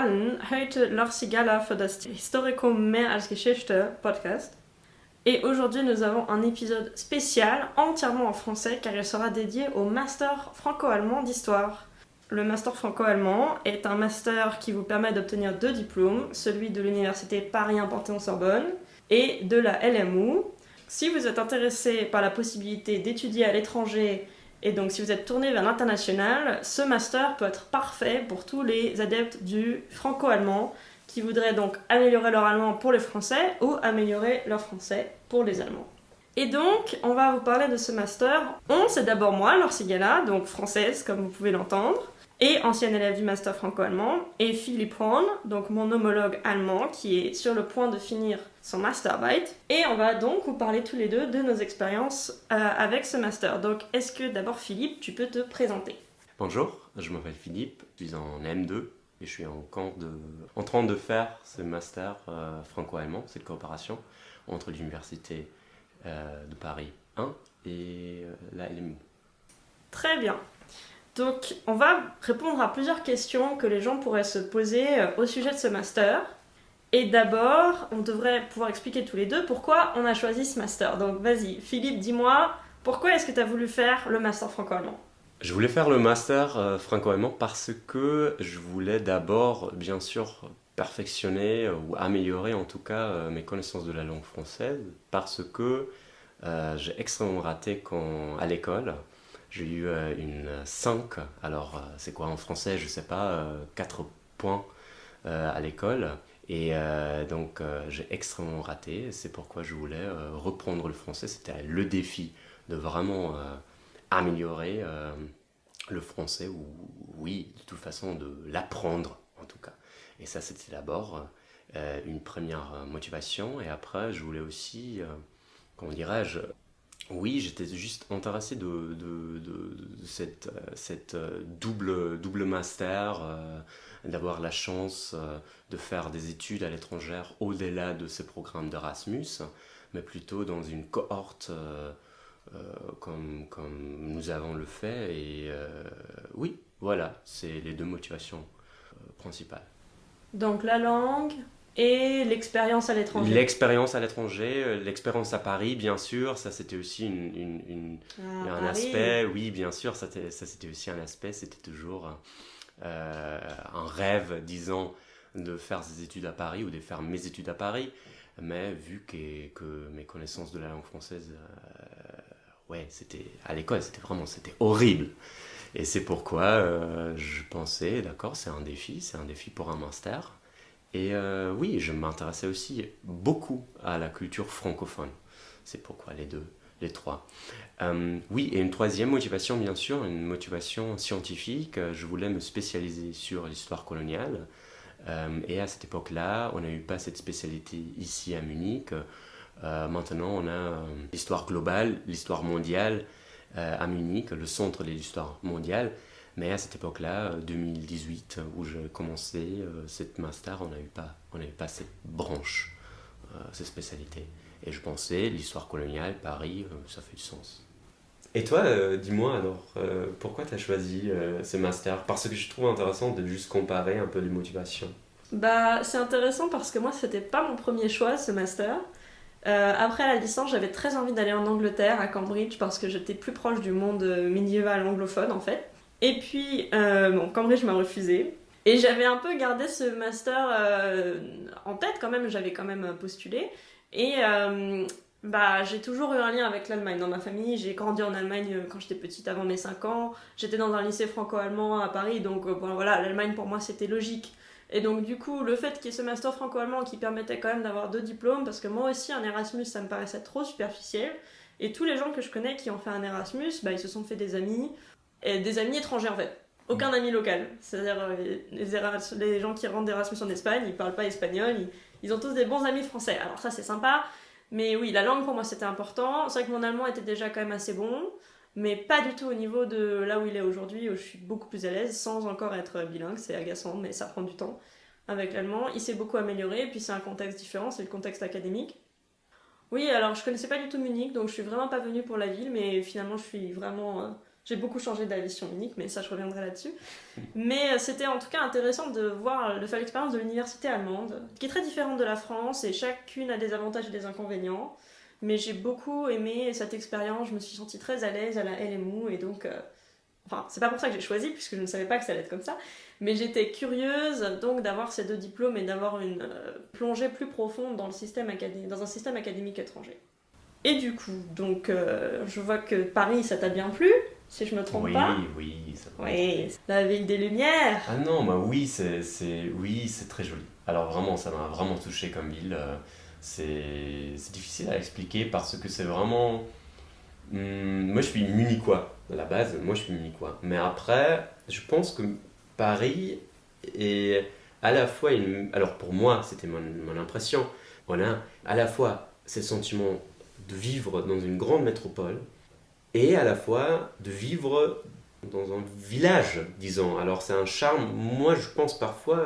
allen, heute Lorsi Gala für das Historikum mehr als Geschichte podcast. Et aujourd'hui, nous avons un épisode spécial entièrement en français car il sera dédié au master franco-allemand d'histoire. Le master franco-allemand est un master qui vous permet d'obtenir 2 diplômes, celui de l'université Paris-1 Panthéon-Sorbonne et de la LMU. Si vous êtes intéressé par la possibilité d'étudier à l'étranger et donc si vous êtes tourné vers l'international, ce master peut être parfait pour tous les adeptes du franco-allemand qui voudraient donc améliorer leur allemand pour les Français ou améliorer leur français pour les Allemands. Et donc, on va vous parler de ce master. C'est d'abord moi, Lorsi Gala, donc française comme vous pouvez l'entendre, et ancienne élève du master franco-allemand, et Philipp Horn, donc mon homologue allemand qui est sur le point de finir son masterarbeit. Et on va donc vous parler tous les deux de nos expériences avec ce master. Donc, est-ce que d'abord Philippe, tu peux te présenter? Bonjour, je m'appelle Philippe, je suis en M2 et je suis en train de faire ce master franco-allemand, cette coopération entre l'université de Paris 1 et la LMU. Très bien. Donc, on va répondre à plusieurs questions que les gens pourraient se poser au sujet de ce master. Et d'abord, on devrait pouvoir expliquer tous les deux pourquoi on a choisi ce master. Donc, vas-y, Philippe, dis-moi, pourquoi est-ce que tu as voulu faire le master franco-allemand ? Je voulais faire le master franco-allemand parce que je voulais d'abord, bien sûr, perfectionner ou améliorer en tout cas mes connaissances de la langue française parce que j'ai extrêmement raté à l'école. J'ai eu une 5, alors c'est quoi en français, je sais pas, 4 points à l'école. Et donc j'ai extrêmement raté, c'est pourquoi je voulais reprendre le français. C'était le défi de vraiment améliorer le français, ou oui, de toute façon de l'apprendre en tout cas. Et ça c'était d'abord une première motivation, et après je voulais aussi, comment dirais-je, oui, j'étais juste intéressé de cette double master, d'avoir la chance de faire des études à l'étranger au-delà de ces programmes d'Erasmus, mais plutôt dans une cohorte comme nous avons le fait. Et oui, voilà, c'est les deux motivations principales. Donc la langue et l'expérience à l'étranger. L'expérience à l'étranger, l'expérience à Paris, bien sûr, ça c'était aussi un Paris. aspect, oui, bien sûr, ça c'était aussi un aspect, c'était toujours un rêve, disons, de faire des études à Paris ou de faire mes études à Paris, mais vu que mes connaissances de la langue française, ouais, à l'école, c'était horrible. Et c'est pourquoi je pensais, d'accord, c'est un défi pour un master. Et oui, je m'intéressais aussi beaucoup à la culture francophone. C'est pourquoi les trois. Oui, et une troisième motivation, bien sûr, une motivation scientifique. Je voulais me spécialiser sur l'histoire coloniale. Et à cette époque-là, on n'a eu pas cette spécialité ici à Munich. Maintenant, on a l'histoire globale, l'histoire mondiale à Munich, le centre de l'histoire mondiale. Mais à cette époque-là, 2018, où je commençais cette master, on n'avait pas cette branche, cette spécialité. Et je pensais, l'histoire coloniale, Paris, ça fait du sens. Et toi, dis-moi alors, pourquoi tu as choisi ce master ? Parce que je trouve intéressant de juste comparer un peu les motivations. Bah, c'est intéressant parce que moi, c'était pas mon premier choix, ce master. Après la licence, j'avais très envie d'aller en Angleterre, à Cambridge, parce que j'étais plus proche du monde médiéval anglophone, en fait. Et puis, Cambridge m'a refusé. Et j'avais un peu gardé ce master en tête quand même, j'avais quand même postulé. Et j'ai toujours eu un lien avec l'Allemagne dans ma famille. J'ai grandi en Allemagne quand j'étais petite, avant mes 5 ans. J'étais dans un lycée franco-allemand à Paris, donc voilà, l'Allemagne pour moi c'était logique. Et donc du coup, le fait qu'il y ait ce master franco-allemand qui permettait quand même d'avoir 2 diplômes, parce que moi aussi un Erasmus ça me paraissait trop superficiel. Et tous les gens que je connais qui ont fait un Erasmus, ils se sont fait des amis. Et des amis étrangers en fait, aucun ami local. C'est-à-dire les gens qui rentrent d'Erasmus en Espagne, ils parlent pas espagnol, ils ont tous des bons amis français. Alors ça c'est sympa, mais oui, la langue pour moi c'était important. C'est vrai que mon allemand était déjà quand même assez bon, mais pas du tout au niveau de là où il est aujourd'hui, où je suis beaucoup plus à l'aise, sans encore être bilingue, c'est agaçant, mais ça prend du temps. Avec l'allemand, il s'est beaucoup amélioré, et puis c'est un contexte différent, c'est le contexte académique. Oui, alors je connaissais pas du tout Munich, donc je suis vraiment pas venue pour la ville, mais finalement je suis vraiment J'ai beaucoup changé d'avis sur Munich, mais ça je reviendrai là-dessus. Mais c'était en tout cas intéressant de faire l'expérience de l'université allemande, qui est très différente de la France, et chacune a des avantages et des inconvénients. Mais j'ai beaucoup aimé cette expérience, je me suis sentie très à l'aise à la LMU, et donc... enfin, c'est pas pour ça que j'ai choisi, puisque je ne savais pas que ça allait être comme ça, mais j'étais curieuse donc d'avoir ces deux diplômes et d'avoir une plongée plus profonde dans dans un système académique étranger. Et du coup, donc, je vois que Paris, ça t'a bien plu, si je me trompe pas. Oui, ça va. Oui, la ville des Lumières. Ah non, bah oui, oui, c'est très joli. Alors vraiment, ça m'a vraiment touché comme ville. C'est difficile à expliquer parce que c'est vraiment... moi, je suis munichois à la base. Moi, je suis munichois. Mais après, je pense que Paris est à la fois alors pour moi, c'était mon impression. On a à la fois ce sentiment de vivre dans une grande métropole et à la fois de vivre dans un village, disons. Alors c'est un charme, moi je pense parfois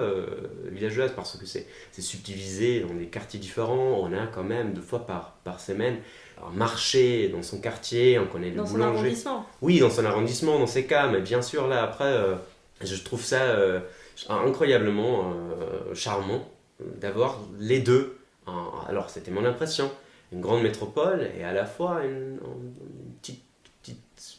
villageoise parce que c'est subdivisé dans des quartiers différents. On a quand même 2 fois par semaine un marché dans son quartier, on connaît le Dans son boulanger. arrondissement. Oui, dans son arrondissement, dans ces cas, mais bien sûr là après, je trouve ça incroyablement charmant d'avoir les deux. Alors c'était mon impression, une grande métropole et à la fois une petite,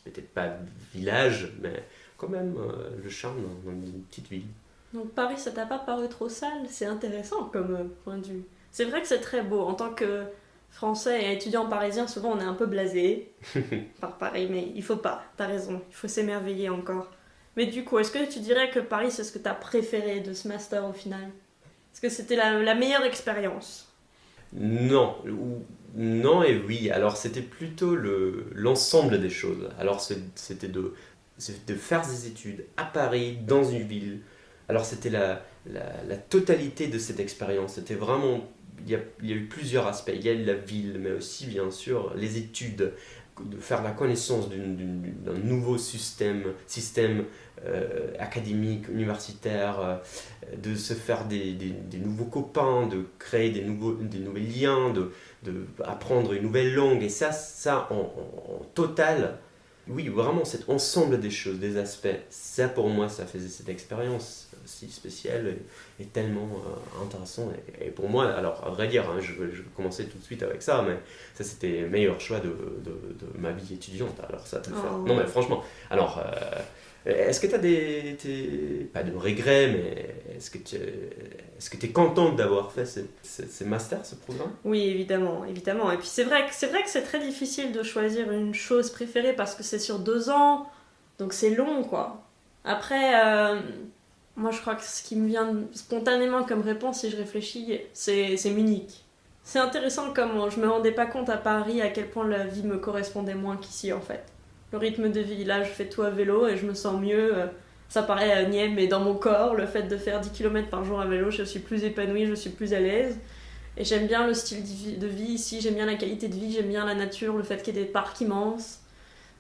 peut-être pas village, mais quand même le charme dans une petite ville. Donc Paris, ça t'a pas paru trop sale? C'est intéressant comme point de vue. C'est vrai que c'est très beau. En tant que Français et étudiant parisien, souvent on est un peu blasé par Paris, mais il faut pas, t'as raison, il faut s'émerveiller encore. Mais du coup, est-ce que tu dirais que Paris, c'est ce que t'as préféré de ce master au final? Est-ce que c'était la meilleure expérience? Non, non et oui. Alors c'était plutôt l'ensemble des choses. Alors c'était de faire des études à Paris, dans une ville. Alors c'était la totalité de cette expérience. C'était vraiment, il y a eu plusieurs aspects. Il y a eu la ville, mais aussi bien sûr les études, de faire la connaissance d'un nouveau système académique, universitaire, de se faire des nouveaux copains, de créer des nouveaux liens, de apprendre une nouvelle langue. Et ça en total, oui, vraiment cet ensemble des choses, des aspects, ça pour moi, ça faisait cette expérience si spéciale et tellement intéressant. Et pour moi, alors à vrai dire, hein, je vais commencer tout de suite avec ça, mais ça c'était le meilleur choix de ma vie étudiante. Alors ça te fait. Non mais franchement, alors est-ce que tu as pas de regrets, mais est-ce que tu es contente d'avoir fait ces masters, ce programme? Oui, évidemment, évidemment. Et puis c'est vrai que c'est très difficile de choisir une chose préférée parce que c'est sur 2 ans, donc c'est long, quoi. Après, moi je crois que ce qui me vient spontanément comme réponse, si je réfléchis, c'est Munich. C'est intéressant comme je me rendais pas compte à Paris à quel point la vie me correspondait moins qu'ici, en fait. Le rythme de vie, là je fais tout à vélo et je me sens mieux. Ça paraît niais, mais dans mon corps, le fait de faire 10 km par jour à vélo, je suis plus épanouie, je suis plus à l'aise. Et j'aime bien le style de vie ici, j'aime bien la qualité de vie, j'aime bien la nature, le fait qu'il y ait des parcs immenses.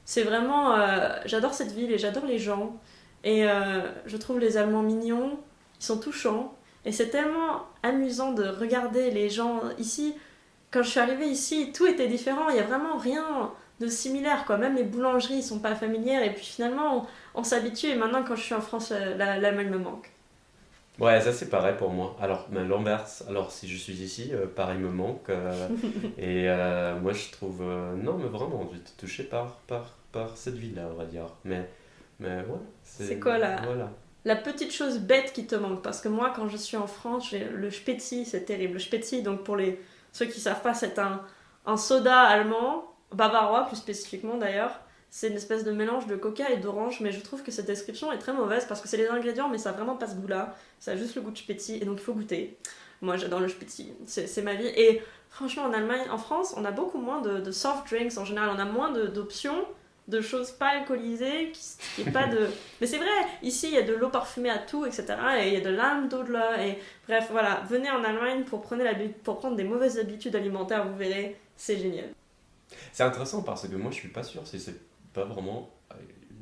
C'est vraiment... j'adore cette ville et j'adore les gens. Et je trouve les Allemands mignons, ils sont touchants. Et c'est tellement amusant de regarder les gens ici. Quand je suis arrivée ici, tout était différent, il n'y a vraiment rien de similaire, quoi. Même les boulangeries sont pas familières et puis finalement on s'habitue et maintenant quand je suis en France, l'Allemagne me manque. Ouais, ça c'est pareil pour moi. Alors, mais l'inverse, alors si je suis ici, Paris me manque. Et moi je trouve. Non, mais vraiment, j'ai été touché par cette ville-là, on va dire. Mais ouais, C'est quoi Voilà. la petite chose bête qui te manque? Parce que moi quand je suis en France, j'ai le Spätzli, c'est terrible. Le Spätzli, donc pour ceux qui savent pas, c'est un soda allemand, bavarois plus spécifiquement d'ailleurs. C'est une espèce de mélange de coca et d'orange, mais je trouve que cette description est très mauvaise parce que c'est les ingrédients, mais ça a vraiment pas ce goût-là. Ça a juste le goût de Spätzli, et donc il faut goûter. Moi j'adore le Spätzli, c'est ma vie. Et franchement, en Allemagne, en France, on a beaucoup moins de soft drinks en général, on a moins d'options, de choses pas alcoolisées, qui est pas de... Mais c'est vrai, ici il y a de l'eau parfumée à tout, etc. Et il y a de l'âme d'au-delà, et bref, voilà, venez en Allemagne pour prendre des mauvaises habitudes alimentaires, vous verrez, c'est génial. C'est intéressant parce que moi je suis pas sûr si c'est pas vraiment,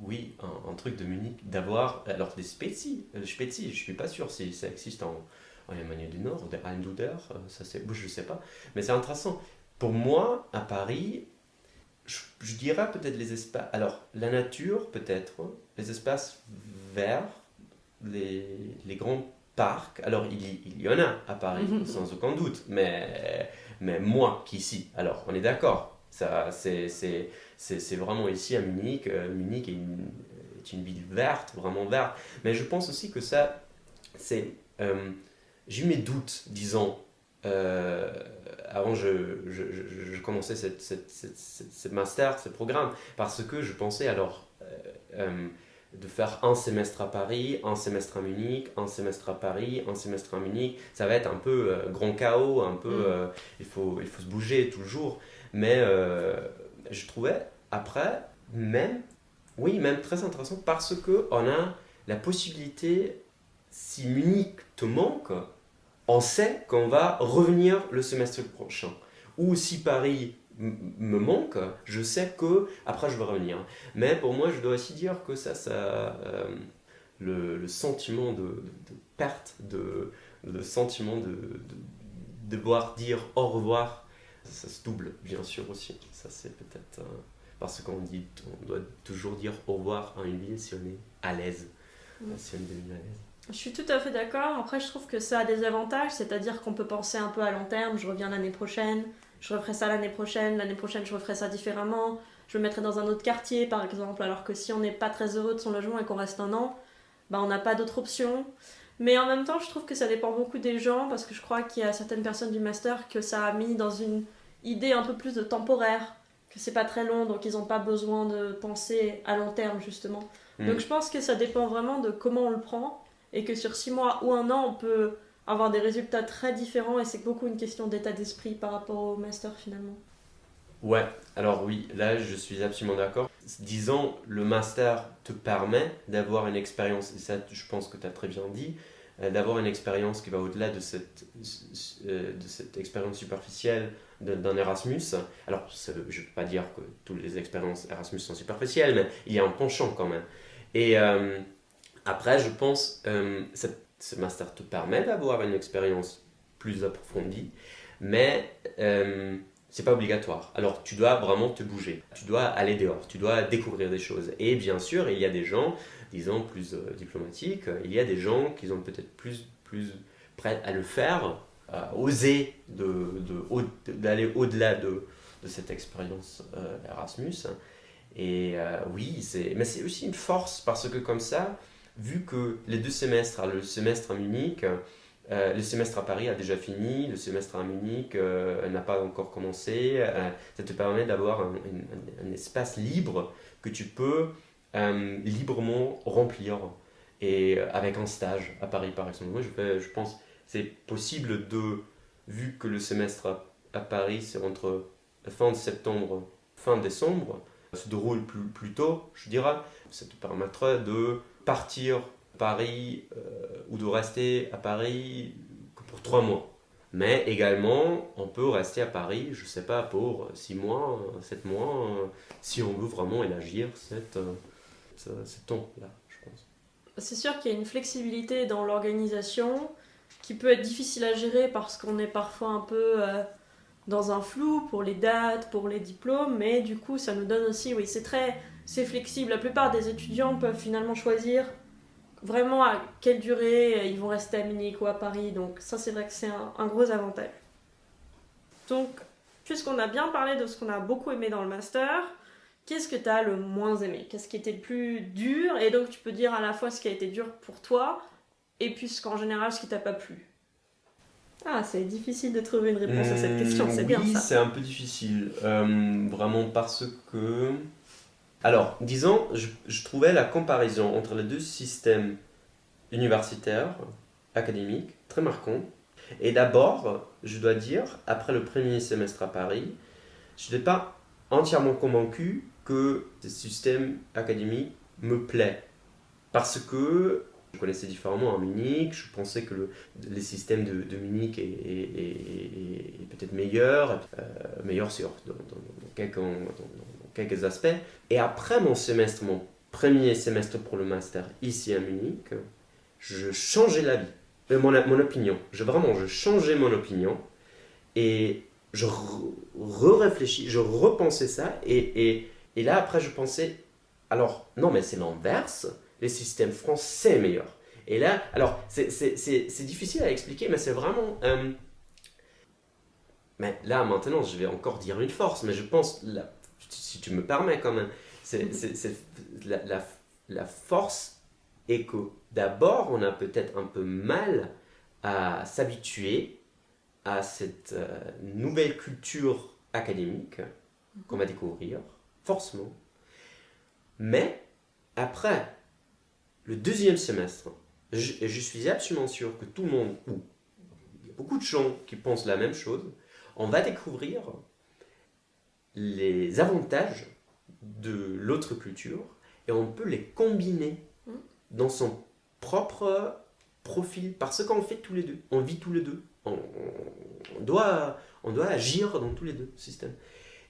oui, un truc de Munich d'avoir. Alors des Spezi, je suis pas sûr si ça existe en Allemagne du Nord, des Almdudler, ça c'est, je sais pas. Mais c'est intéressant. Pour moi, à Paris, je dirais peut-être les espaces. Alors, la nature, peut-être, hein, les espaces verts, les grands parcs. Alors, il y en a à Paris, sans aucun doute, mais moins qu'ici. Alors, on est d'accord. Ça, c'est vraiment ici à Munich. Munich est une ville verte, vraiment verte. Mais je pense aussi que ça, c'est. J'ai eu mes doutes, disons, euh, avant je commençais ce master, ce programme, parce que je pensais alors de faire un semestre à Paris, un semestre à Munich, un semestre à Paris, un semestre à Munich. Ça va être un peu grand chaos, un peu il faut se bouger toujours. Mais je trouvais après, même, oui, même très intéressant parce que on a la possibilité, si Munich te manque, on sait qu'on va revenir le semestre prochain. Ou si Paris me manque, je sais que après je vais revenir. Mais pour moi, je dois aussi dire que le sentiment de perte, le sentiment de devoir dire au revoir, ça se double bien sûr aussi. Ça c'est peut-être parce on doit toujours dire au revoir à une ville si on est à l'aise, si on est devenu à l'aise. Je suis tout à fait d'accord. Après, je trouve que ça a des avantages, c'est-à-dire qu'on peut penser un peu à long terme. Je reviens l'année prochaine, je referai ça l'année prochaine, je referai ça différemment. Je me mettrai dans un autre quartier, par exemple. Alors que si on n'est pas très heureux de son logement et qu'on reste un an, bah, on n'a pas d'autre option. Mais en même temps, je trouve que ça dépend beaucoup des gens, parce que je crois qu'il y a certaines personnes du master que ça a mis dans une idée un peu plus de temporaire, que c'est pas très long, donc ils n'ont pas besoin de penser à long terme, justement. Donc je pense que ça dépend vraiment de comment on le prend, et que sur 6 mois ou un an, on peut avoir des résultats très différents, et c'est beaucoup une question d'état d'esprit par rapport au master finalement. Ouais, alors oui, là je suis absolument d'accord. Disons, le master te permet d'avoir une expérience, et ça je pense que tu as très bien dit, d'avoir une expérience qui va au-delà de cette expérience superficielle d'un Erasmus. Alors, je ne veux pas dire que toutes les expériences Erasmus sont superficielles, mais il y a un penchant quand même. Et après, je pense ce master te permet d'avoir une expérience plus approfondie, mais c'est pas obligatoire. Alors, tu dois vraiment te bouger. Tu dois aller dehors. Tu dois découvrir des choses. Et bien sûr, il y a des gens, disons, plus diplomatiques. Il y a des gens qui sont peut-être plus prêts à le faire, à oser d'aller au-delà de cette expérience Erasmus. Et oui, mais c'est aussi une force parce que comme ça, vu que les 2 semestres, le semestre à Munich, le semestre à Paris a déjà fini, le semestre à Munich n'a pas encore commencé. Ça te permet d'avoir un espace libre que tu peux librement remplir. Et avec un stage à Paris, par exemple. Moi, je pense que c'est possible vu que le semestre à Paris, c'est entre fin de septembre, fin décembre, se déroule plus tôt, je dirais, ça te permettrait de partir Paris ou de rester à Paris que pour 3 mois. Mais également, on peut rester à Paris, je sais pas, pour 6 mois, 7 mois, si on veut vraiment élargir ce temps-là, je pense. C'est sûr qu'il y a une flexibilité dans l'organisation qui peut être difficile à gérer parce qu'on est parfois un peu dans un flou pour les dates, pour les diplômes, mais du coup ça nous donne aussi, oui, c'est flexible. La plupart des étudiants peuvent finalement choisir vraiment à quelle durée ils vont rester à Munich ou à Paris, donc ça c'est vrai que c'est un gros avantage. Donc, puisqu'on a bien parlé de ce qu'on a beaucoup aimé dans le master, qu'est-ce que tu as le moins aimé? Qu'est-ce qui était le plus dur? Et donc tu peux dire à la fois ce qui a été dur pour toi, et puis qu'en général ce qui t'a pas plu. Ah, c'est difficile de trouver une réponse à cette question, c'est bien Oui, ça. c'est un peu difficile, vraiment parce que... Alors, disons, je trouvais la comparaison entre les 2 systèmes universitaires, académiques, très marquante. Et d'abord, je dois dire, après le premier semestre à Paris, je n'étais pas entièrement convaincu que ce système académique me plaît. Parce que je connaissais différemment à Munich, je pensais que le système de Munich est peut-être meilleur dans quelques aspects. Et après mon premier semestre pour le master ici à Munich, je changeais l'avis, mon opinion. Je changeais mon opinion. Et je réfléchis, je repensais ça, et là, après, je pensais, alors, non, mais c'est l'inverse, les systèmes français meilleurs. Et là, alors, c'est difficile à expliquer, mais c'est vraiment... mais là, maintenant, je vais encore dire une force, mais je pense, là, si tu me permets quand même, c'est la force est que d'abord, on a peut-être un peu mal à s'habituer à cette nouvelle culture académique qu'on va découvrir, forcément. Mais après le deuxième semestre, je suis absolument sûr que tout le monde, ou il y a beaucoup de gens qui pensent la même chose, on va découvrir les avantages de l'autre culture et on peut les combiner dans son propre profil parce qu'on fait tous les deux, on vit tous les deux, on doit agir dans tous les deux systèmes.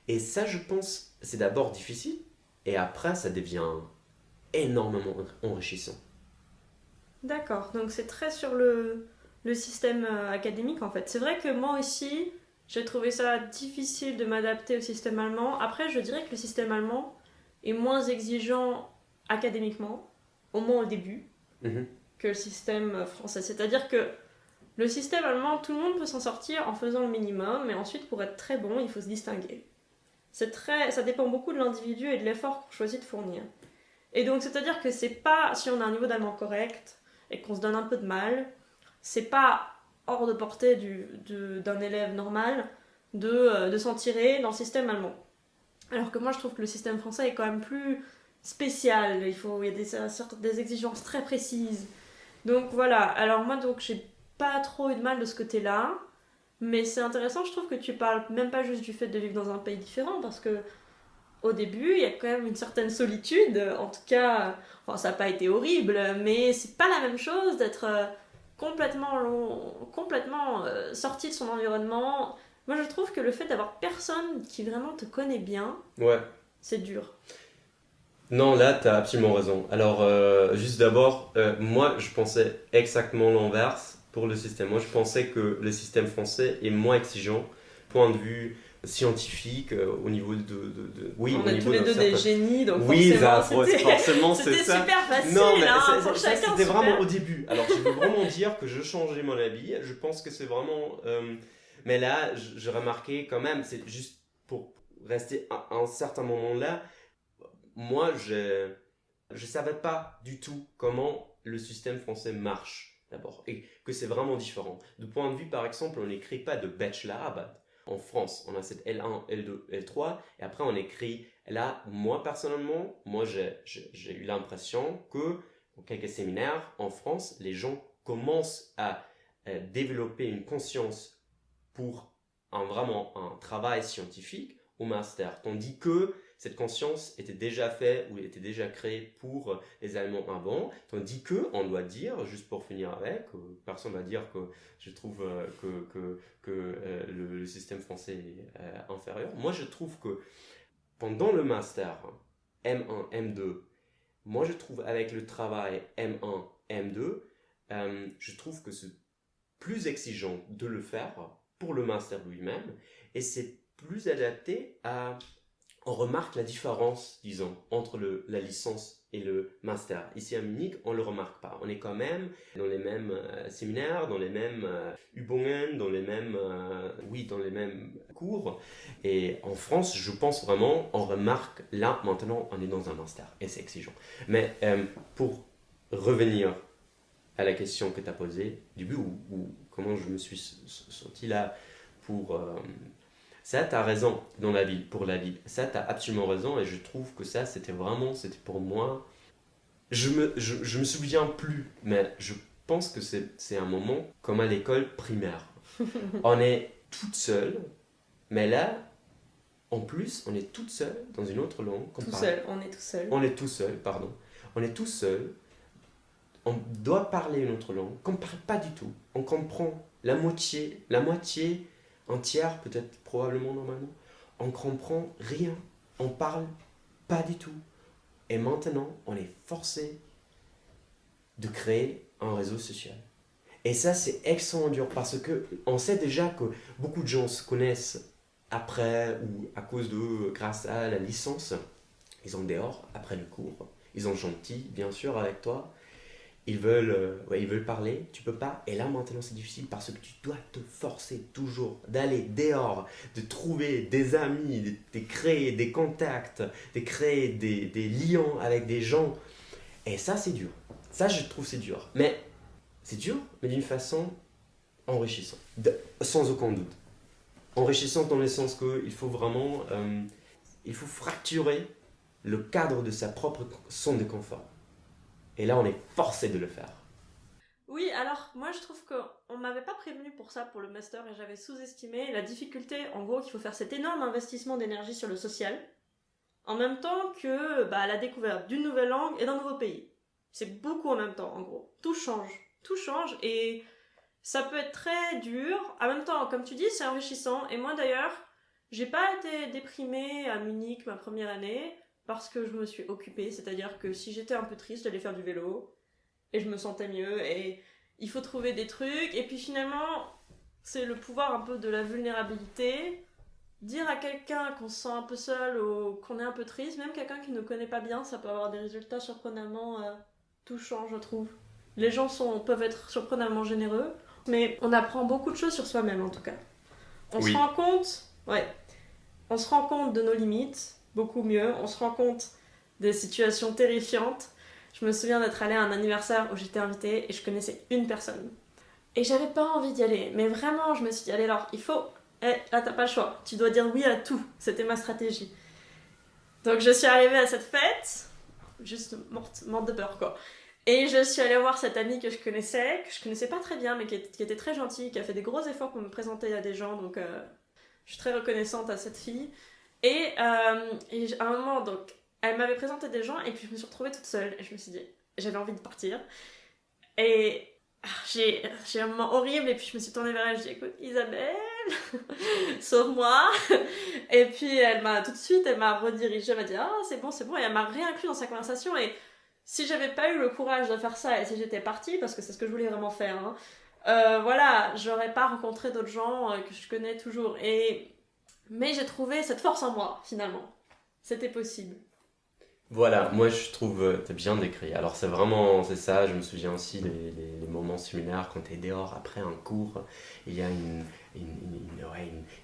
Et ça, je pense, c'est d'abord difficile et après, ça devient énormément enrichissant. D'accord, donc c'est très sur le système académique en fait. C'est vrai que moi aussi, j'ai trouvé ça difficile de m'adapter au système allemand. Après, je dirais que le système allemand est moins exigeant académiquement, au moins au début, que le système français. C'est-à-dire que le système allemand, tout le monde peut s'en sortir en faisant le minimum, mais ensuite, pour être très bon, il faut se distinguer. Ça dépend beaucoup de l'individu et de l'effort qu'on choisit de fournir. Et donc, c'est-à-dire que c'est pas, si on a un niveau d'allemand correct et qu'on se donne un peu de mal, c'est pas hors de portée d'un élève normal de s'en tirer dans le système allemand. Alors que moi, je trouve que le système français est quand même plus spécial. Il y a des exigences très précises. Donc voilà, alors moi, donc, j'ai pas trop eu de mal de ce côté-là. Mais c'est intéressant, je trouve que tu parles même pas juste du fait de vivre dans un pays différent, parce que au début, il y a quand même une certaine solitude. En tout cas, enfin, ça n'a pas été horrible, mais c'est pas la même chose d'être complètement sorti de son environnement. Moi, je trouve que le fait d'avoir personne qui vraiment te connaît bien, Ouais. c'est dur. Non, là, tu as absolument raison. Alors, juste d'abord, moi, je pensais exactement l'inverse pour le système. Moi, je pensais que le système français est moins exigeant, point de vue scientifique, au niveau oui, on au est niveau tous les d'un deux des certain... génies, donc Oui, forcément, c'est c'était ça. super facile. Non, mais Pour ça, chacun, c'était super. vraiment au début. Alors, je veux vraiment dire que je changeais mon avis. Je pense que c'est vraiment... mais là, je remarquais quand même, c'est juste pour rester à un certain moment là, moi, je savais pas du tout comment le système français marche d'abord et que c'est vraiment différent. De point de vue, par exemple, on n'écrit pas de bachelorarbeit. En France, on a cette L1, L2, L3 et après on écrit. Là, moi personnellement, j'ai eu l'impression que dans quelques séminaires en France, les gens commencent à développer une conscience pour vraiment un travail scientifique au master, tandis que cette conscience était déjà faite ou était déjà créée pour les Allemands avant, tandis que on doit dire, juste pour finir avec, personne va dire que je trouve le système français est inférieur. Moi, je trouve que pendant le master M1, M2, moi je trouve avec le travail M1, M2, je trouve que c'est plus exigeant de le faire pour le master lui-même et c'est plus adapté à... On remarque la différence, disons, entre la licence et le master. Ici à Munich, on ne le remarque pas. On est quand même dans les mêmes séminaires, dans les mêmes Übungen, dans les mêmes cours. Et en France, je pense vraiment, on remarque, là, maintenant, on est dans un master et c'est exigeant. Mais pour revenir à la question que tu as posée, du début, ou comment je me suis senti là pour... ça, tu as raison dans la vie, pour la vie. Ça, tu as absolument raison et je trouve que ça, c'était pour moi... Je me souviens plus, mais je pense que c'est un moment comme à l'école primaire. On est toute seule, mais là, en plus, on est toute seule dans une autre langue. On est tout seul. On est tout seul, pardon. On est tout seul. On doit parler une autre langue qu'on ne parle pas du tout. On comprend la moitié, un tiers peut-être, probablement normalement. On comprend rien. On parle pas du tout. Et maintenant, on est forcé de créer un réseau social. Et ça, c'est extrêmement dur parce que on sait déjà que beaucoup de gens se connaissent après, ou à cause de, grâce à la licence, ils sont dehors après le cours. Ils sont gentils, bien sûr, avec toi. Ils veulent parler, tu peux pas. Et là, maintenant, c'est difficile parce que tu dois te forcer toujours d'aller dehors, de trouver des amis, de créer des contacts, de créer des liens avec des gens. Et ça, c'est dur. Ça, je trouve, c'est dur. Mais c'est dur, mais d'une façon enrichissante, sans aucun doute. Enrichissante dans le sens qu'il faut vraiment, il faut fracturer le cadre de sa propre zone de confort. Et là, on est forcé de le faire. Oui, alors moi je trouve qu'on m'avait pas prévenu pour ça pour le master et j'avais sous-estimé la difficulté, en gros, qu'il faut faire cet énorme investissement d'énergie sur le social, en même temps que la découverte d'une nouvelle langue et d'un nouveau pays. C'est beaucoup en même temps, en gros. Tout change et ça peut être très dur. En même temps, comme tu dis, c'est enrichissant. Et moi d'ailleurs, j'ai pas été déprimée à Munich ma première année parce que je me suis occupée. C'est-à-dire que si j'étais un peu triste, j'allais faire du vélo et je me sentais mieux. Et il faut trouver des trucs. Et puis finalement, c'est le pouvoir un peu de la vulnérabilité. Dire à quelqu'un qu'on se sent un peu seul ou qu'on est un peu triste, même quelqu'un qui ne connaît pas bien, ça peut avoir des résultats surprenamment touchants, je trouve. Les gens peuvent être surprenamment généreux, mais on apprend beaucoup de choses sur soi-même en tout cas. On Oui. se rend compte, on se rend compte de nos limites, beaucoup mieux. On se rend compte des situations terrifiantes. Je me souviens d'être allée à un anniversaire où j'étais invitée et je connaissais une personne. Et j'avais pas envie d'y aller, mais vraiment, je me suis dit, allez alors, il faut... là t'as pas le choix, tu dois dire oui à tout. C'était ma stratégie. Donc je suis arrivée à cette fête, juste morte de peur quoi. Et je suis allée voir cette amie que je connaissais pas très bien, mais qui était très gentille, qui a fait des gros efforts pour me présenter à des gens, donc je suis très reconnaissante à cette fille. Et à un moment, donc, elle m'avait présenté des gens, et puis je me suis retrouvée toute seule, et je me suis dit, j'avais envie de partir. Et j'ai un moment horrible, et puis je me suis tournée vers elle, je dis, écoute, Isabelle, sauve-moi. Et puis elle m'a redirigée, elle m'a dit, ah, c'est bon, et elle m'a réinclus dans sa conversation, et si j'avais pas eu le courage de faire ça et si j'étais partie, parce que c'est ce que je voulais vraiment faire, voilà, j'aurais pas rencontré d'autres gens que je connais toujours. Mais j'ai trouvé cette force en moi, finalement. C'était possible. Voilà, moi je trouve, t'as bien décrit. Alors c'est ça, je me souviens aussi des moments similaires quand t'es dehors après un cours, il y a une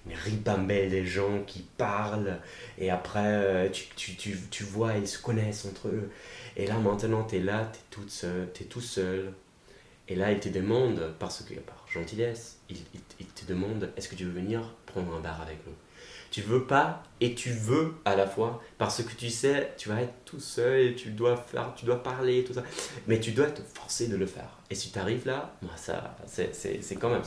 ribambelle des gens qui parlent, et après tu vois, ils se connaissent entre eux. Et là maintenant t'es là, t'es tout seul, et là ils te demandent, parce que par gentillesse, ils te demandent, est-ce que tu veux venir prendre un bar avec nous? Tu veux pas et tu veux à la fois, parce que tu sais, tu vas être tout seul et tu dois parler, tout ça. Mais tu dois te forcer de le faire. Et si tu arrives là, moi, ça, c'est quand même,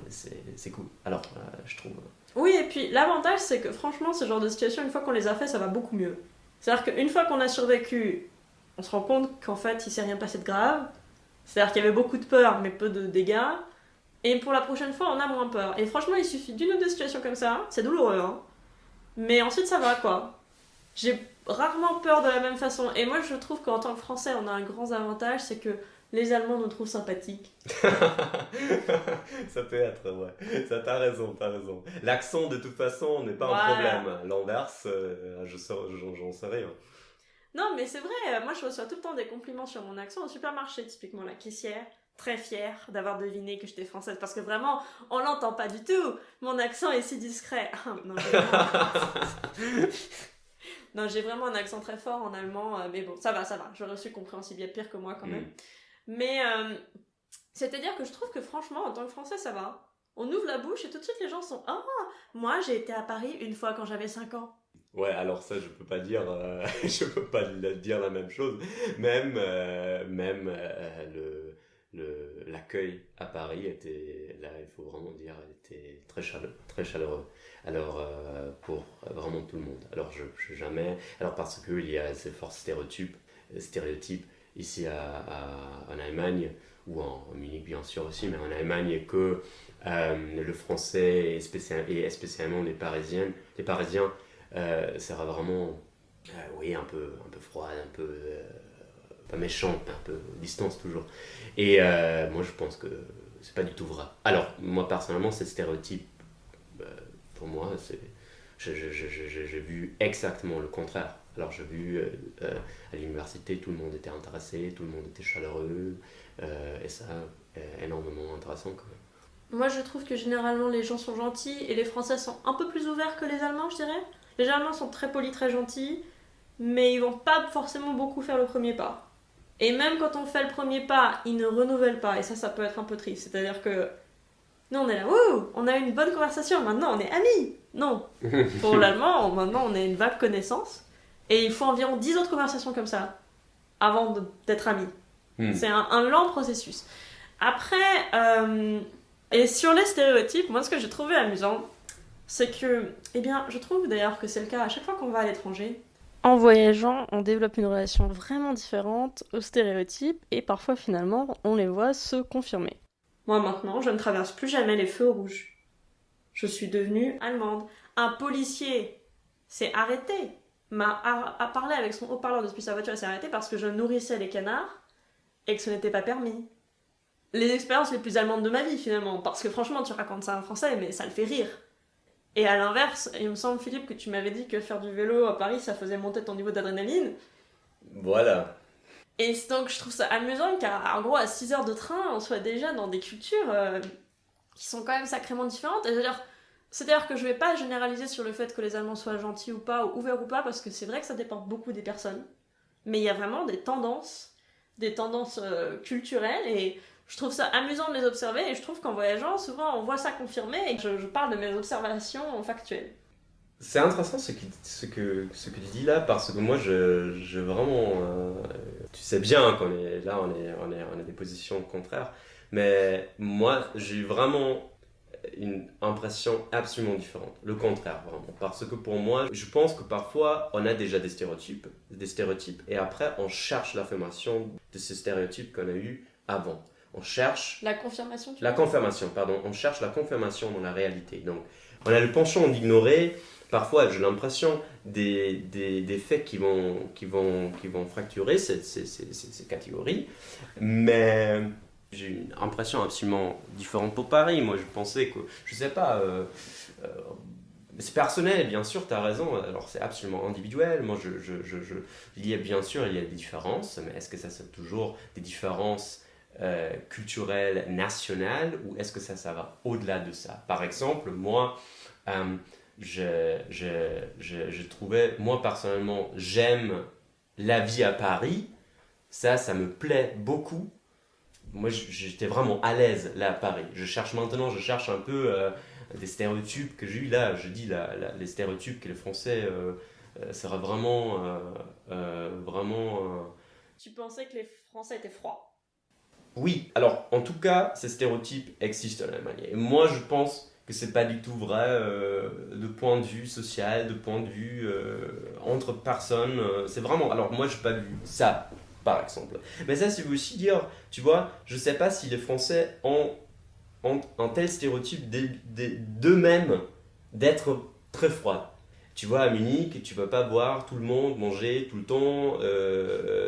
c'est cool. Alors, je trouve. Oui, et puis l'avantage, c'est que franchement, ce genre de situation, une fois qu'on les a fait, ça va beaucoup mieux. C'est-à-dire qu'une fois qu'on a survécu, on se rend compte qu'en fait, il s'est rien passé de grave. C'est-à-dire qu'il y avait beaucoup de peur, mais peu de dégâts. Et pour la prochaine fois, on a moins peur. Et franchement, il suffit d'une ou deux situations comme ça. C'est douloureux, hein. Mais ensuite, ça va, quoi. J'ai rarement peur de la même façon. Et moi, je trouve qu'en tant que Français, on a un grand avantage, c'est que les Allemands nous trouvent sympathiques. Ça peut être, ouais. Ça, t'as raison, t'as raison. L'accent, de toute façon, n'est pas un Voilà. problème. L'inverse, j'en sais rien. Non, mais c'est vrai, moi je reçois tout le temps des compliments sur mon accent au supermarché, typiquement la caissière. Très fière d'avoir deviné que j'étais française parce que vraiment, on l'entend pas du tout. Mon accent est si discret. Non, non, j'ai vraiment un accent très fort en allemand, mais bon, ça va. J'aurais su compréhensible, il y a pire que moi quand même. Mais c'est-à-dire que je trouve que franchement, en tant que Français, ça va. On ouvre la bouche et tout de suite les gens sont ah, moi j'ai été à Paris une fois quand j'avais 5 ans. Ouais, alors ça, je peux pas dire, je peux pas dire la même chose. Même l'accueil à Paris était, là, il faut vraiment dire, était très chaleureux. Alors, pour vraiment tout le monde. Alors, je jamais, alors parce qu'il y a ces forts stéréotypes ici en Allemagne, ou en Munich bien sûr aussi, mais en Allemagne, que le français et spécialement les Parisiens, sera vraiment, oui, un peu froid, un peu pas méchant, un peu distance toujours. Et moi, je pense que c'est pas du tout vrai. Alors, moi personnellement, ces stéréotypes, pour moi, J'ai vu exactement le contraire. Alors j'ai vu à l'université, tout le monde était intéressé, tout le monde était chaleureux, et ça, énormément intéressant quand même. Moi, je trouve que généralement, les gens sont gentils et les Français sont un peu plus ouverts que les Allemands, je dirais. Les Allemands sont très polis, très gentils, mais ils vont pas forcément beaucoup faire le premier pas. Et même quand on fait le premier pas, ils ne renouvellent pas, et ça peut être un peu triste. C'est-à-dire que nous, on est là, ouh, on a eu une bonne conversation, maintenant on est amis. Non. Pour l'allemand, maintenant on est une vague connaissance, et il faut environ 10 autres conversations comme ça avant d'être amis. C'est un lent processus. Après, et sur les stéréotypes, moi ce que j'ai trouvé amusant, c'est que, eh bien, je trouve d'ailleurs que c'est le cas à chaque fois qu'on va à l'étranger. En voyageant, on développe une relation vraiment différente aux stéréotypes et parfois finalement on les voit se confirmer. Moi maintenant, je ne traverse plus jamais les feux rouges. Je suis devenue allemande. Un policier s'est arrêté, a parlé avec son haut-parleur depuis sa voiture et s'est arrêté parce que je nourrissais les canards et que ce n'était pas permis. Les expériences les plus allemandes de ma vie finalement, parce que franchement tu racontes ça en français mais ça le fait rire. Et à l'inverse, il me semble Philippe que tu m'avais dit que faire du vélo à Paris ça faisait monter ton niveau d'adrénaline. Voilà. Et donc je trouve ça amusant qu'en gros à 6 heures de train on soit déjà dans des cultures qui sont quand même sacrément différentes. Et c'est-à-dire que je vais pas généraliser sur le fait que les Allemands soient gentils ou pas, ou ouverts ou pas, parce que c'est vrai que ça dépend beaucoup des personnes. Mais il y a vraiment des tendances culturelles, et je trouve ça amusant de les observer, et je trouve qu'en voyageant, souvent on voit ça confirmé, et que je parle de mes observations factuelles. C'est intéressant ce que tu dis là, parce que moi, je vraiment... tu sais bien qu'on est là, on a des positions contraires, mais moi, j'ai eu vraiment une impression absolument différente. Le contraire, vraiment. Parce que pour moi, je pense que parfois, on a déjà des stéréotypes, et après, on cherche l'affirmation de ces stéréotypes qu'on a eus avant. On cherche... La confirmation, La confirmation, pardon. On cherche la confirmation dans la réalité. Donc, on a le penchant d'ignorer, parfois, j'ai l'impression, des faits qui vont fracturer ces catégories. Mais j'ai une impression absolument différente pour Paris. Moi, je pensais que, je sais pas, c'est personnel, bien sûr, tu as raison. Alors, c'est absolument individuel. Moi, il y a bien sûr, il y a des différences, mais est-ce que ça, c'est toujours des différences culturelles, nationales, ou est-ce que ça va au-delà de ça? Par exemple, moi, je trouvais, moi personnellement, j'aime la vie à Paris. Ça me plaît beaucoup. Moi, j'étais vraiment à l'aise là à Paris. Je cherche un peu des stéréotypes que j'ai eu là. Je dis les stéréotypes que les Français seraient vraiment. Tu pensais que les Français étaient froids? Oui, alors en tout cas, ces stéréotypes existent en Allemagne. Et moi, je pense que c'est pas du tout vrai de point de vue social, de point de vue entre personnes. C'est vraiment. Alors moi, j'ai pas vu ça, par exemple. Mais ça veut aussi dire, tu vois, je sais pas si les Français ont un tel stéréotype d'eux-mêmes d'être très froids. Tu vois, à Munich, tu vas pas voir tout le monde manger tout le temps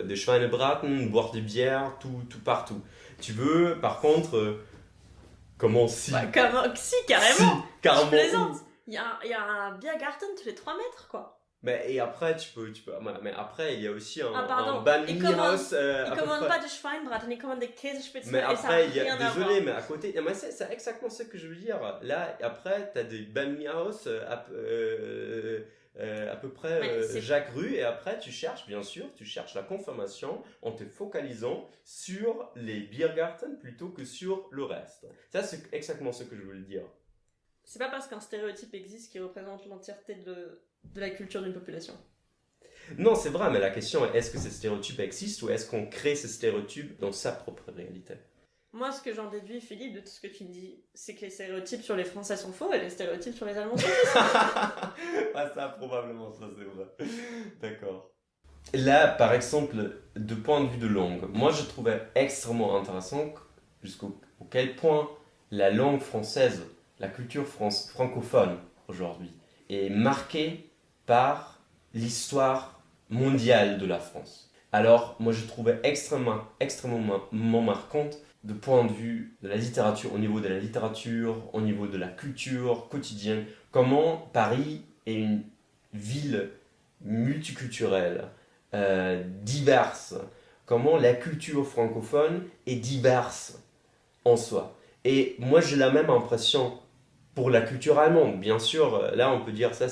des Schweinebraten, boire des bières, tout partout. Tu veux, par contre, comment si Bah, si, carrément. Si, carrément. Je plaisante. Il y a un Biergarten tous les 3 mètres, quoi. Et après, tu peux. Mais après, il y a aussi un Ils commandent pas de Schweinebraten, ils commandent des Käsespätzle. Mais après, il y a. Désolé, Désolé, mais à côté. Mais c'est exactement ce que je veux dire. Là, après, tu as des Banh Mi Haus à peu près Jacques Rue, et après, tu cherches la confirmation en te focalisant sur les Biergarten plutôt que sur le reste. Ça, c'est exactement ce que je veux dire. C'est pas parce qu'un stéréotype existe qui représente l'entièreté de la culture d'une population. Non, c'est vrai, mais la question est, est-ce que ces stéréotypes existent ou est-ce qu'on crée ces stéréotypes dans sa propre réalité? Moi, ce que j'en déduis, Philippe, de tout ce que tu me dis, c'est que les stéréotypes sur les Français sont faux et les stéréotypes sur les Allemands sont faux. Ah, ça, probablement, ça c'est vrai. D'accord. Là, par exemple, de point de vue de langue, moi je trouvais extrêmement intéressant jusqu'au quel point la langue française, la culture francophone aujourd'hui, est marquée par l'histoire mondiale de la France. Alors, moi je trouvais extrêmement marquante de point de vue de la littérature, au niveau de la littérature, au niveau de la culture quotidienne, comment Paris est une ville multiculturelle, diverse, comment la culture francophone est diverse en soi. Et moi, j'ai la même impression pour la culture allemande. Bien sûr, là, on peut dire ça,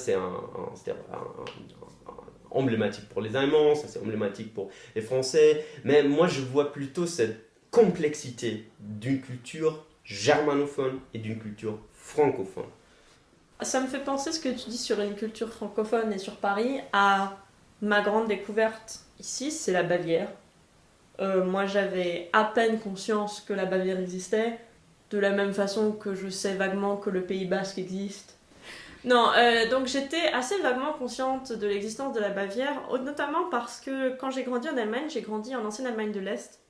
emblématique pour les Allemands, ça c'est emblématique pour les Français, mais moi je vois plutôt cette complexité d'une culture germanophone et d'une culture francophone. Ça me fait penser ce que tu dis sur une culture francophone et sur Paris à ma grande découverte ici, c'est la Bavière. Moi j'avais à peine conscience que la Bavière existait, de la même façon que je sais vaguement que le Pays Basque existe. Non, donc j'étais assez vaguement consciente de l'existence de la Bavière, notamment parce que quand j'ai grandi en Allemagne, j'ai grandi en ancienne Allemagne de l'Est,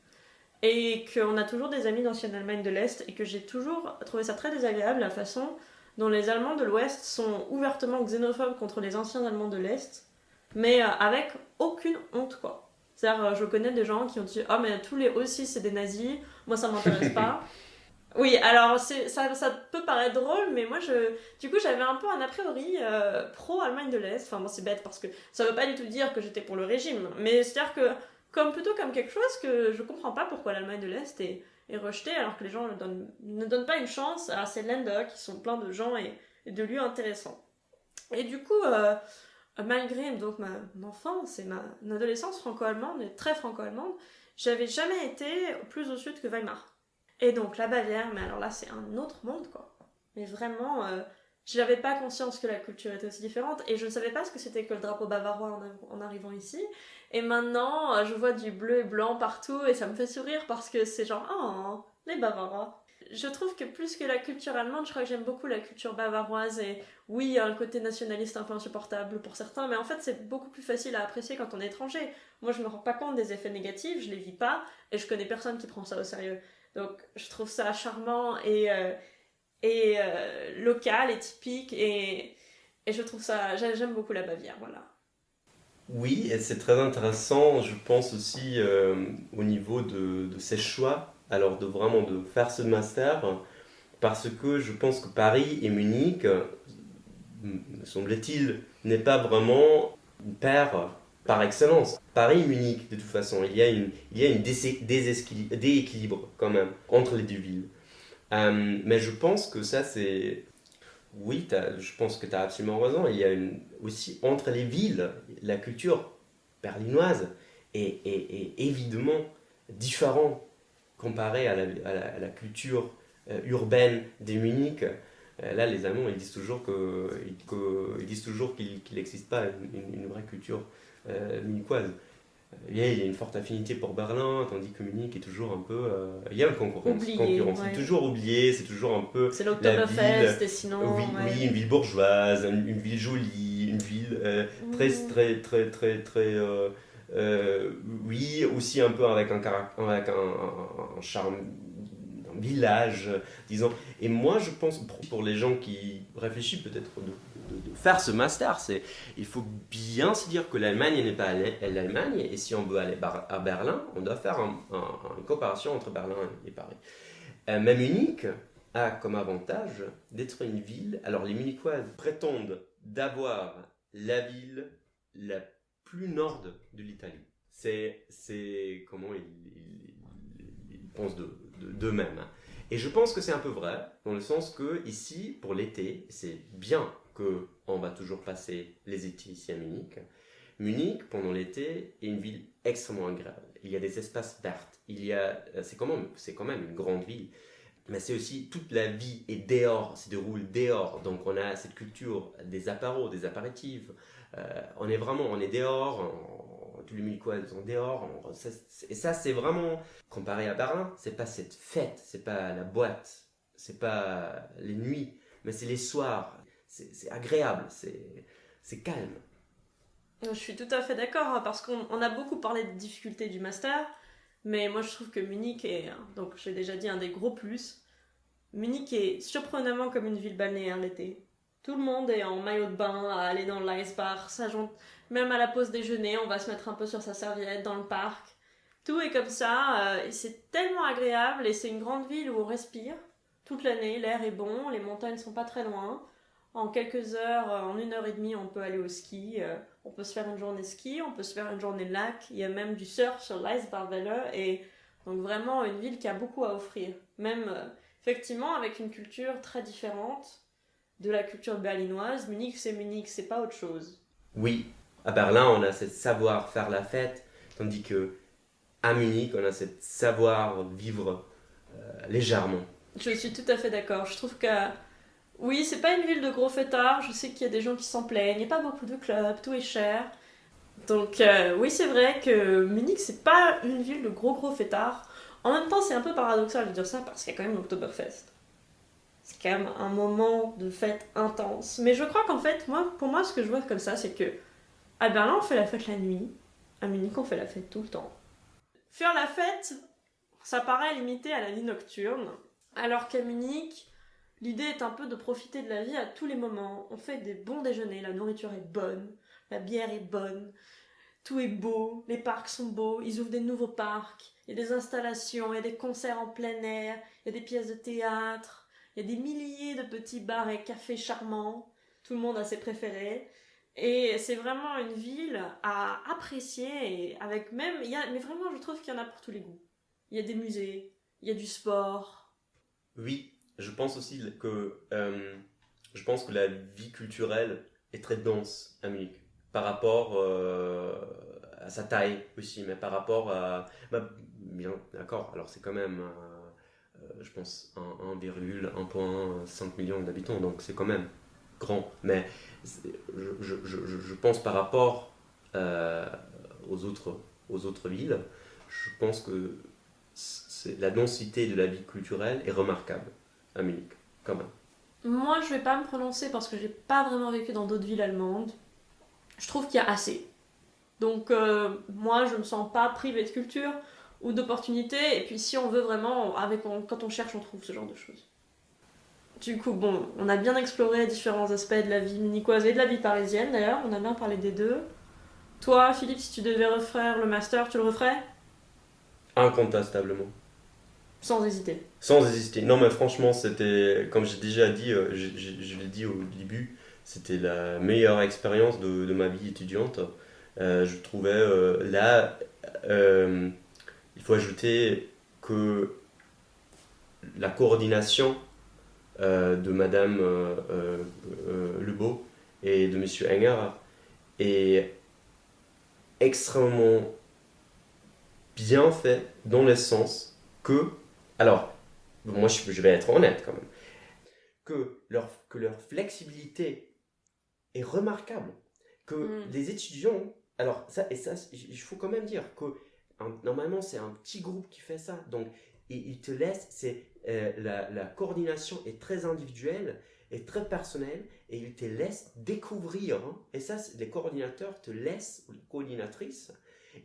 et qu'on a toujours des amis d'ancienne Allemagne de l'Est, et que j'ai toujours trouvé ça très désagréable, la façon dont les Allemands de l'Ouest sont ouvertement xénophobes contre les anciens Allemands de l'Est, mais avec aucune honte, quoi. C'est-à-dire, je connais des gens qui ont dit « Ah, mais tous les aussi c'est des nazis, moi ça m'intéresse pas ». Oui, alors ça peut paraître drôle, mais moi du coup j'avais un peu un a priori pro-Allemagne de l'Est. Enfin bon, c'est bête parce que ça veut pas du tout dire que j'étais pour le régime, mais c'est-à-dire que plutôt comme quelque chose que je comprends pas pourquoi l'Allemagne de l'Est est rejetée alors que les gens ne donnent pas une chance à ces Länder qui sont pleins de gens et de lieux intéressants. Et du coup, malgré donc mon enfance et mon adolescence franco-allemande, et très franco-allemande, j'avais jamais été plus au sud que Weimar. Et donc la Bavière, mais alors là c'est un autre monde quoi. Mais vraiment, j'avais pas conscience que la culture était aussi différente et je ne savais pas ce que c'était que le drapeau bavarois en arrivant ici. Et maintenant, je vois du bleu et blanc partout et ça me fait sourire parce que c'est genre, oh, les Bavarois. Je trouve que plus que la culture allemande, je crois que j'aime beaucoup la culture bavaroise et oui, il y a un côté nationaliste un peu insupportable pour certains, mais en fait c'est beaucoup plus facile à apprécier quand on est étranger. Moi je me rends pas compte des effets négatifs, je les vis pas et je connais personne qui prend ça au sérieux. Donc je trouve ça charmant et local et typique et je trouve ça, j'aime beaucoup la Bavière, voilà. Oui, et c'est très intéressant, je pense aussi au niveau de ses choix, alors de vraiment de faire ce master, parce que je pense que Paris et Munich, me semble-t-il, n'est pas vraiment une paire par excellence. Paris et Munich, de toute façon, il y a une déséquilibre quand même entre les deux villes. Mais je pense que ça, c'est... Oui, je pense que tu as absolument raison. Il y a aussi entre les villes, la culture berlinoise est évidemment différente comparée à la culture urbaine de Munich. Là, les Allemands, ils disent toujours qu'il n'existe pas une vraie culture munichoise. Il y a une forte affinité pour Berlin, tandis que Munich est toujours un peu... il y a une concurrence. Oublié, ouais. C'est toujours oublié, c'est toujours un peu... C'est l'Oktoberfest et sinon... Oui, ouais. oui, une ville bourgeoise, une ville jolie, une ville très... oui, aussi un peu avec un charme d'un village, disons. Et moi, je pense, pour les gens qui réfléchissent peut-être de faire ce master, il faut bien se dire que l'Allemagne n'est pas l'Allemagne, et si on veut aller à Berlin, on doit faire une coopération entre Berlin et Paris. Mais Munich a comme avantage d'être une ville, alors les Munichois prétendent d'avoir la ville la plus nord de l'Italie. C'est comment ils pensent d'eux-mêmes. Et je pense que c'est un peu vrai, dans le sens que ici, pour l'été, c'est bien qu'on va toujours passer les étés ici à Munich. Munich, pendant l'été, est une ville extrêmement agréable. Il y a des espaces verts. C'est quand même une grande ville. Mais c'est aussi toute la vie est dehors, se déroule dehors. Donc on a cette culture des apéros, des apéritifs. On est dehors. Tous les Munichois sont dehors. Et ça, c'est vraiment comparé à Berlin. C'est pas cette fête, c'est pas la boîte, c'est pas les nuits, mais c'est les soirs. C'est agréable, c'est calme. Je suis tout à fait d'accord, hein, parce qu'on a beaucoup parlé des difficultés du master, mais moi je trouve que Munich est, donc j'ai déjà dit, un des gros plus. Munich est surprenamment comme une ville balnéaire l'été. Tout le monde est en maillot de bain, à aller dans l'ice bar, même à la pause déjeuner, on va se mettre un peu sur sa serviette dans le parc. Tout est comme ça, et c'est tellement agréable, et c'est une grande ville où on respire toute l'année, l'air est bon, les montagnes sont pas très loin. En quelques heures, en 1 heure et demie, on peut aller au ski. On peut se faire une journée ski, on peut se faire une journée lac. Il y a même du surf sur l'Eisbarwelle. Et donc vraiment une ville qui a beaucoup à offrir. Même effectivement avec une culture très différente de la culture berlinoise. Munich, c'est pas autre chose. Oui, à Berlin, on a ce savoir faire la fête, tandis que à Munich, on a ce savoir vivre légèrement. Je suis tout à fait d'accord. Je trouve que oui, c'est pas une ville de gros fêtards. Je sais qu'il y a des gens qui s'en plaignent. Il n'y a pas beaucoup de clubs, tout est cher. Donc oui, c'est vrai que Munich, c'est pas une ville de gros fêtards. En même temps, c'est un peu paradoxal de dire ça parce qu'il y a quand même l'Oktoberfest. C'est quand même un moment de fête intense. Mais je crois qu'en fait, pour moi, ce que je vois comme ça, c'est que à Berlin, on fait la fête la nuit. À Munich, on fait la fête tout le temps. Faire la fête, ça paraît limité à la vie nocturne. Alors qu'à Munich, l'idée est un peu de profiter de la vie à tous les moments. On fait des bons déjeuners, la nourriture est bonne, la bière est bonne, tout est beau, les parcs sont beaux, ils ouvrent des nouveaux parcs, il y a des installations, il y a des concerts en plein air, il y a des pièces de théâtre, il y a des milliers de petits bars et cafés charmants, tout le monde a ses préférés. Et c'est vraiment une ville à apprécier, et avec même, mais vraiment je trouve qu'il y en a pour tous les goûts. Il y a des musées, il y a du sport. Oui, je pense aussi je pense que la vie culturelle est très dense à Munich par rapport à sa taille aussi, mais par rapport à bien d'accord. Alors c'est quand même je pense 1,5 million d'habitants, donc c'est quand même grand, mais je pense par rapport euh, aux autres villes, je pense que la densité de la vie culturelle est remarquable à Munich, quand même. Moi, je vais pas me prononcer parce que j'ai pas vraiment vécu dans d'autres villes allemandes. Je trouve qu'il y a assez. Donc, moi, je me sens pas privée de culture ou d'opportunités. Et puis, si on veut vraiment, quand on cherche, on trouve ce genre de choses. Du coup, bon, on a bien exploré différents aspects de la vie munichoise et de la vie parisienne d'ailleurs. On a bien parlé des deux. Toi, Philippe, si tu devais refaire le master, tu le referais? Incontestablement. Sans hésiter. Sans hésiter. Non, mais franchement, c'était, comme j'ai déjà dit, je l'ai dit au début, c'était la meilleure expérience de ma vie étudiante. Je trouvais là, il faut ajouter que la coordination de Madame Lebeau et de Monsieur Enger est extrêmement bien fait dans le sens que, alors, moi je vais être honnête quand même, que leur flexibilité est remarquable, que les étudiants, alors ça, et ça, il faut quand même dire que normalement c'est un petit groupe qui fait ça, donc il te laisse, la coordination est très individuelle et très personnelle, et il te laisse découvrir, hein, et ça les coordinateurs te laissent, ou les coordinatrices,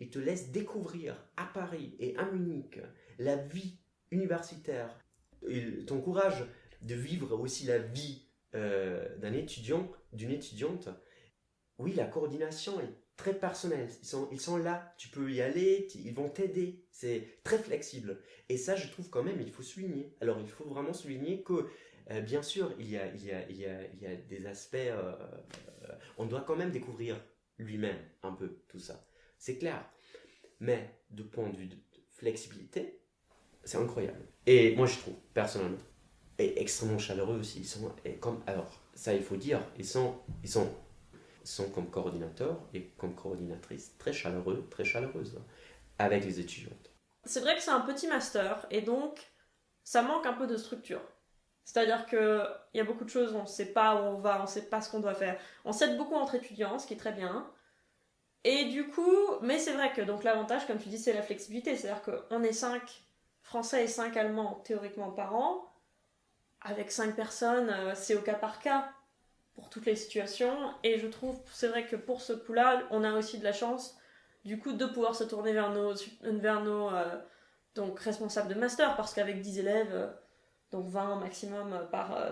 ils te laissent découvrir à Paris et à Munich la vie universitaire. Ils t'encouragent de vivre aussi la vie d'un étudiant, d'une étudiante. Oui, la coordination est très personnelle. Ils sont là, tu peux y aller, ils vont t'aider. C'est très flexible. Et ça, je trouve quand même, il faut souligner. Alors, il faut vraiment souligner que, bien sûr, il y a des aspects... on doit quand même découvrir lui-même un peu tout ça. C'est clair. Mais de point de vue de flexibilité, c'est incroyable. Et moi, je trouve, personnellement, et extrêmement chaleureux aussi. Alors, ça, il faut dire, ils sont comme coordinateurs et comme coordinatrices très chaleureux, très chaleureuses avec les étudiantes. C'est vrai que c'est un petit master et donc ça manque un peu de structure. C'est-à-dire qu'il y a beaucoup de choses, on ne sait pas où on va, on ne sait pas ce qu'on doit faire. On s'aide beaucoup entre étudiants, ce qui est très bien. Et du coup, mais c'est vrai que donc l'avantage, comme tu dis, c'est la flexibilité. C'est-à-dire qu'on est 5 Français et 5 Allemands théoriquement par an. Avec 5 personnes, c'est au cas par cas pour toutes les situations. Et je trouve, c'est vrai que pour ce coup-là, on a aussi de la chance du coup de pouvoir se tourner vers nos donc responsables de master, parce qu'avec 10 élèves, donc 20 maximum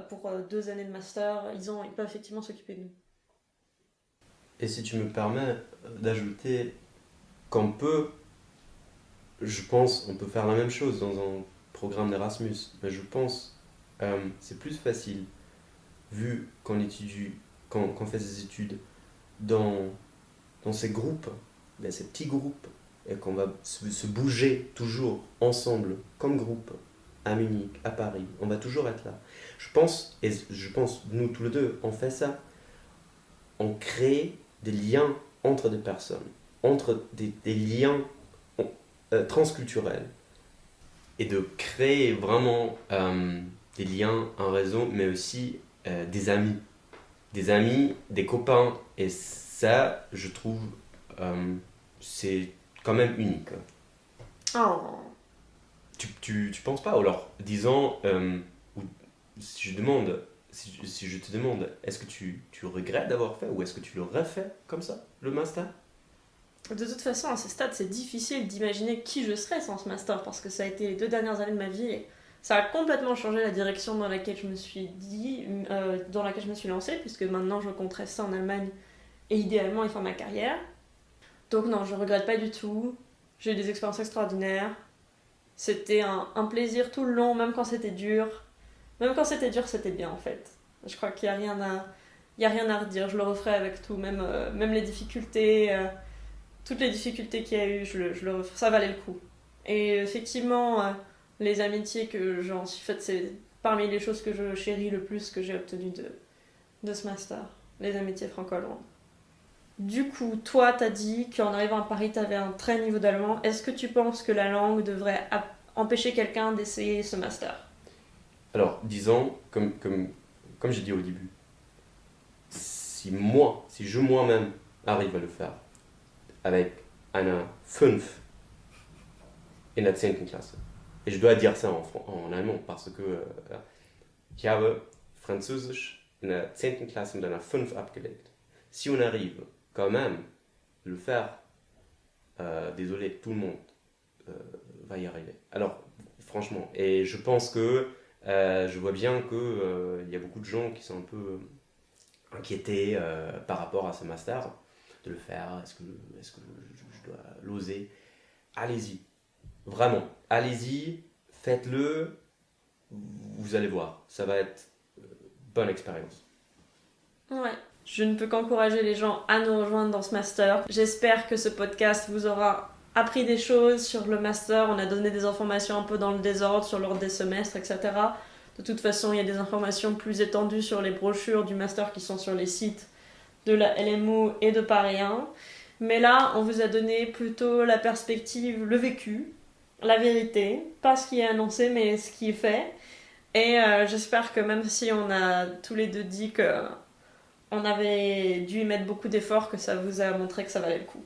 pour 2 années de master, ils peuvent effectivement s'occuper de nous. Et si tu me permets d'ajouter je pense, on peut faire la même chose dans un programme d'Erasmus, mais je pense c'est plus facile vu qu'on étudie, qu'on fait des études dans ces groupes, ben, ces petits groupes, et qu'on va se bouger toujours ensemble, comme groupe, à Munich, à Paris, on va toujours être là. Je pense, nous tous les deux, on fait ça. On crée des liens entre des personnes, entre des liens transculturels, et de créer vraiment des liens, un réseau, mais aussi des amis, des copains, et ça, je trouve, c'est quand même unique. Oh. Tu penses pas? Ou alors, disons, ou si je te demande, est-ce que tu regrettes d'avoir fait, ou est-ce que tu l'aurais fait comme ça, le master? De toute façon, à ce stade, c'est difficile d'imaginer qui je serais sans ce master, parce que ça a été les 2 dernières années de ma vie, et ça a complètement changé la direction dans laquelle je me suis lancée, puisque maintenant je compte rester en Allemagne et idéalement y faire ma carrière. Donc non, je regrette pas du tout. J'ai eu des expériences extraordinaires. C'était un plaisir tout le long, même quand c'était dur. Même quand c'était dur, c'était bien en fait. Je crois qu'il n'y a rien à redire. Je le referai avec tout, même les difficultés, toutes les difficultés qu'il y a eu, je le referai. Ça valait le coup. Et effectivement, les amitiés que j'en suis faites, c'est parmi les choses que je chéris le plus que j'ai obtenues de ce master. Les amitiés franco-allemandes. Du coup, toi, t'as dit qu'en arrivant à Paris, t'avais un très niveau d'allemand. Est-ce que tu penses que la langue devrait empêcher quelqu'un d'essayer ce master? Alors, disons, comme j'ai dit au début, si je moi-même arrive à le faire avec eine 5 in der 10. Klasse, et je dois dire ça en allemand parce que ich habe Französisch in der 10. Klasse mit einer 5 abgelegt. Si on arrive quand même à le faire, désolé, tout le monde va y arriver. Alors, franchement, et je pense que je vois bien qu'il y a beaucoup de gens qui sont un peu inquiétés par rapport à ce master, de le faire, est-ce que je dois l'oser? Allez-y, vraiment, allez-y, faites-le, vous allez voir, ça va être bonne expérience. Ouais. Je ne peux qu'encourager les gens à nous rejoindre dans ce master. J'espère que ce podcast vous aura appris des choses sur le master. On a donné des informations un peu dans le désordre sur l'ordre des semestres, etc. De toute façon, il y a des informations plus étendues sur les brochures du master qui sont sur les sites de la LMU et de Paris 1. Mais là, on vous a donné plutôt la perspective, le vécu, la vérité. Pas ce qui est annoncé, mais ce qui est fait. Et j'espère que même si on a tous les deux dit qu'on avait dû y mettre beaucoup d'efforts, que ça vous a montré que ça valait le coup.